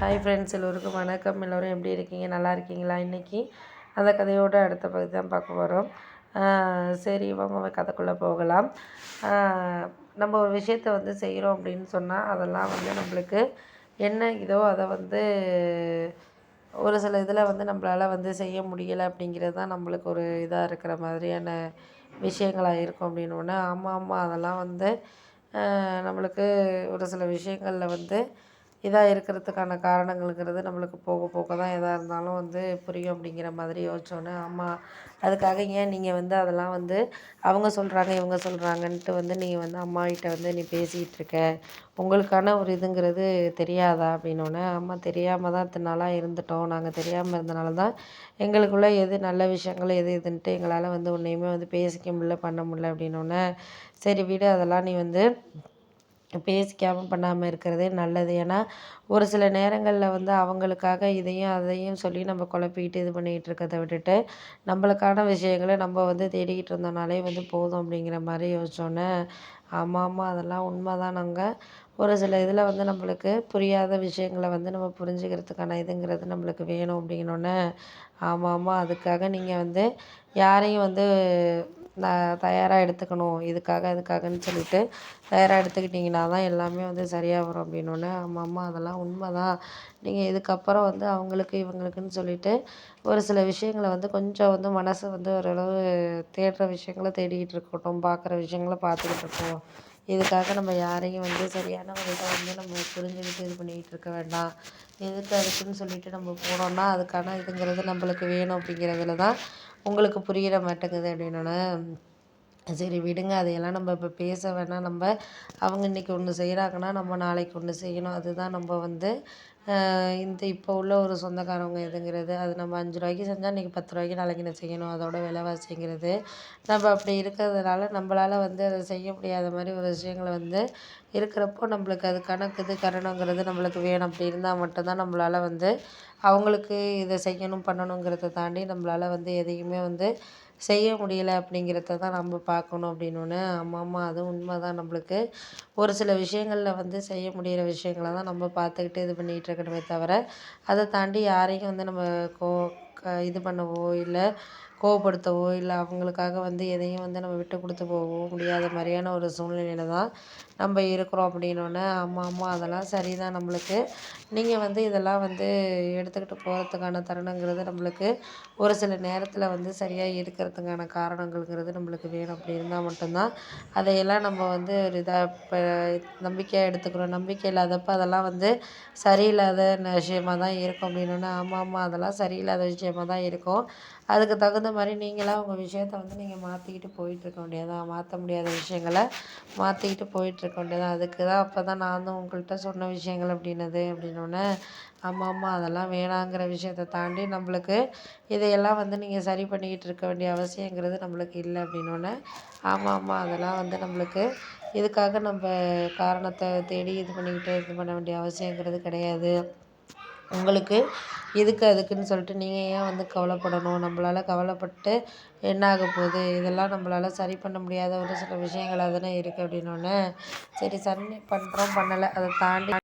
Hi friends, எல்லோருக்கும் வணக்கம். எல்லோரும் எப்படி இருக்கீங்க? நல்லா இருக்கீங்களா? இன்றைக்கி அந்த கதையோட அடுத்த பகுதி தான் பார்க்க போகிறோம். சரி, வாங்க கதைக்குள்ளே போகலாம். நம்ம ஒரு விஷயத்தை செய்கிறோம் அப்படின்னு சொன்னால் அதெல்லாம் நம்மளுக்கு என்ன இதோ அதை ஒரு சில இதில் நம்மளால் செய்ய முடியலை அப்படிங்கிறது தான் நம்மளுக்கு ஒரு இதாக இருக்கிற மாதிரியான விஷயங்களாக இருக்கும். அப்படின்னோடனே ஆமாம் அதெல்லாம் நம்மளுக்கு ஒரு சில விஷயங்களில் இதாக இருக்கிறதுக்கான காரணங்கள்ங்கிறது நம்மளுக்கு போக போக தான் எதாக இருந்தாலும் புரியும் அப்படிங்கிற மாதிரி யோசித்தோன்னே, ஆமாம் அதுக்காக ஏன் நீங்கள் அதெல்லாம் அவங்க சொல்கிறாங்க இவங்க சொல்கிறாங்கன்ட்டு நீங்கள் அம்மாகிட்ட நீ பேசிகிட்டு இருக்க, உங்களுக்கான ஒரு இதுங்கிறது தெரியாதா அப்படின்னோடனே, ஆமாம் தெரியாமல் தான் இத்தனை நாளாக இருந்துட்டோம், நாங்கள் தெரியாமல் இருந்தனால தான் எங்களுக்குள்ளே எது நல்ல விஷயங்கள் எது இதுன்ட்டு எங்களால் ஒன்றையுமே பேசிக்க முடியல பண்ண முடியல அப்படின்னோடனே, சரி விடு அதெல்லாம் நீ பேசிக்காமல் பண்ணாமல் இருக்கிறதே நல்லது. ஏன்னா ஒரு சில நேரங்களில் அவங்களுக்காக இதையும் அதையும் சொல்லி நம்ம குழப்பிக்கிட்டு இது பண்ணிக்கிட்டு இருக்கிறத விட்டுட்டு நம்மளுக்கான விஷயங்களை நம்ம தேடிக்கிட்டு இருந்தோம்னாலே போதும் அப்படிங்கிற மாதிரி யோசித்தோன்னே, ஆமாம் அதெல்லாம் உண்மை தான். நாங்கள் ஒரு சில இதில் நம்மளுக்கு புரியாத விஷயங்களை நம்ம புரிஞ்சுக்கிறதுக்கான இதுங்கிறது நம்மளுக்கு வேணும் அப்படின்னோடனே, ஆமாம் அதுக்காக நீங்கள் யாரையும் நான் தயாராக எடுத்துக்கணும், இதுக்காகன்னு சொல்லிட்டு தயாராக எடுத்துக்கிட்டிங்கன்னா தான் எல்லாமே சரியாக வரும் அப்படின்னோடனே, ஆமாம் அதெல்லாம் உண்மை தான். நீங்கள் இதுக்கப்புறம் அவங்களுக்கு இவங்களுக்குன்னு சொல்லிட்டு ஒரு சில விஷயங்களை கொஞ்சம் மனசு ஓரளவு தேடுற விஷயங்கள தேடிக்கிட்டு இருக்கட்டும், பார்க்குற விஷயங்கள பார்த்துக்கிட்டு இருக்கோம். இதுக்காக நம்ம யாரையும் சரியான ஒரு இதை நம்ம புரிஞ்சுக்கிட்டு இது பண்ணிக்கிட்டு இருக்க வேண்டாம். எதுக்கு அதுக்குன்னு சொல்லிட்டு நம்ம போனோம்னா அதுக்கான இதுங்கிறது நம்மளுக்கு வேணும் அப்படிங்கிறதுல தான் உங்களுக்கு புரிகிற மாட்டேங்குது அப்படின்னோடனே, சரி விடுங்க அதையெல்லாம் நம்ம இப்போ பேச வேணாம். அவங்க இன்றைக்கி ஒன்று செய்கிறாங்கன்னா நம்ம நாளைக்கு ஒன்று செய்யணும். அதுதான் நம்ம இப்போ உள்ள ஒரு சொந்தக்காரவங்க எதுங்கிறது, அது நம்ம 5 ரூபாய்க்கு செஞ்சால் இன்றைக்கி 10 ரூபாய்க்கு நாளைக்கு என்ன செய்யணும், அதோட விலைவாசிங்கிறது நம்ம அப்படி இருக்கிறதுனால நம்மளால் அதை செய்ய முடியாத மாதிரி ஒரு விஷயங்களை இருக்கிறப்போ நம்மளுக்கு அது கணக்கு இது கரணங்கிறது நம்மளுக்கு வேணும். அப்படி இருந்தால் மட்டும்தான் நம்மளால் அவங்களுக்கு இதை செய்யணும் பண்ணணுங்கிறத தாண்டி நம்மளால் எதையுமே செய்ய முடியலை அப்படிங்கிறத தான் நம்ம பார்க்கணும் அப்படின்னோடனே, ஆமாம் அதுவும் உண்மை தான். நம்மளுக்கு ஒரு சில விஷயங்களில் செய்ய முடிகிற விஷயங்களை தான் நம்ம பார்த்துக்கிட்டு இது பண்ணிகிட்டு இருக்கணுமே தவிர, அதை தாண்டி யாரையும் நம்ம இது பண்ணவோ இல்லை கோவப்படுத்தவோ இல்லை அவங்களுக்காக எதையும் நம்ம விட்டு கொடுத்து போகவோ முடியாத மாதிரியான ஒரு சூழ்நிலையில தான் நம்ம இருக்கிறோம் அப்படின்னோடனே, ஆமாம் அதெல்லாம் சரி தான். நம்மளுக்கு நீங்கள் இதெல்லாம் எடுத்துக்கிட்டு போகிறதுக்கான தருணங்கிறது நம்மளுக்கு ஒரு சில நேரத்தில் சரியாக இருக்கிறதுக்கான காரணங்கள்ங்கிறது நம்மளுக்கு வேணும். அப்படி இருந்தால் மட்டும்தான் அதையெல்லாம் நம்ம ஒரு இதாக இப்போ நம்பிக்கையாக எடுத்துக்கிறோம். நம்பிக்கை இல்லாதப்போ அதெல்லாம் சரியில்லாத விஷயமாக தான் இருக்கும் அப்படின்னோடனே, ஆமாம் அதெல்லாம் சரியில்லாத விஷயமாக தான் இருக்கும். அதுக்கு தகுந்த மாதிரி நீங்களாக உங்கள் விஷயத்த நீங்கள் மாற்றிக்கிட்டு போயிட்டுருக்க வேண்டியதுதான். மாற்ற முடியாத விஷயங்களை மாற்றிக்கிட்டு போயிட்டுருக்க வேண்டியதுதான். அதுக்கு தான் அப்போ தான் நான் உங்கள்கிட்ட சொன்ன விஷயங்கள் அப்படின்னோடனே, ஆமாம் அதெல்லாம் வேணாங்கிற விஷயத்த தாண்டி நம்மளுக்கு இதையெல்லாம் நீங்கள் சரி பண்ணிக்கிட்டு இருக்க வேண்டிய அவசியங்கிறது நம்மளுக்கு இல்லை அப்படின்னோடனே, ஆமாம் அதெல்லாம் நம்மளுக்கு இதுக்காக நம்ம காரணத்தை தேடி இது பண்ணிக்கிட்டு இது பண்ண வேண்டிய அவசியங்கிறது கிடையாது. உங்களுக்கு இதுக்கு அதுக்குன்னு சொல்லிட்டு நீங்கள் ஏன் கவலைப்படணும்? நம்மளால் கவலைப்பட்டு என்ன ஆக போகுது? இதெல்லாம் நம்மளால் சரி பண்ண முடியாத ஒரு சில விஷயங்களாக தானே இருக்குது அப்படின்னோடனே, சரி சரி பண்ணுறோம் பண்ணலை அதை தாண்டி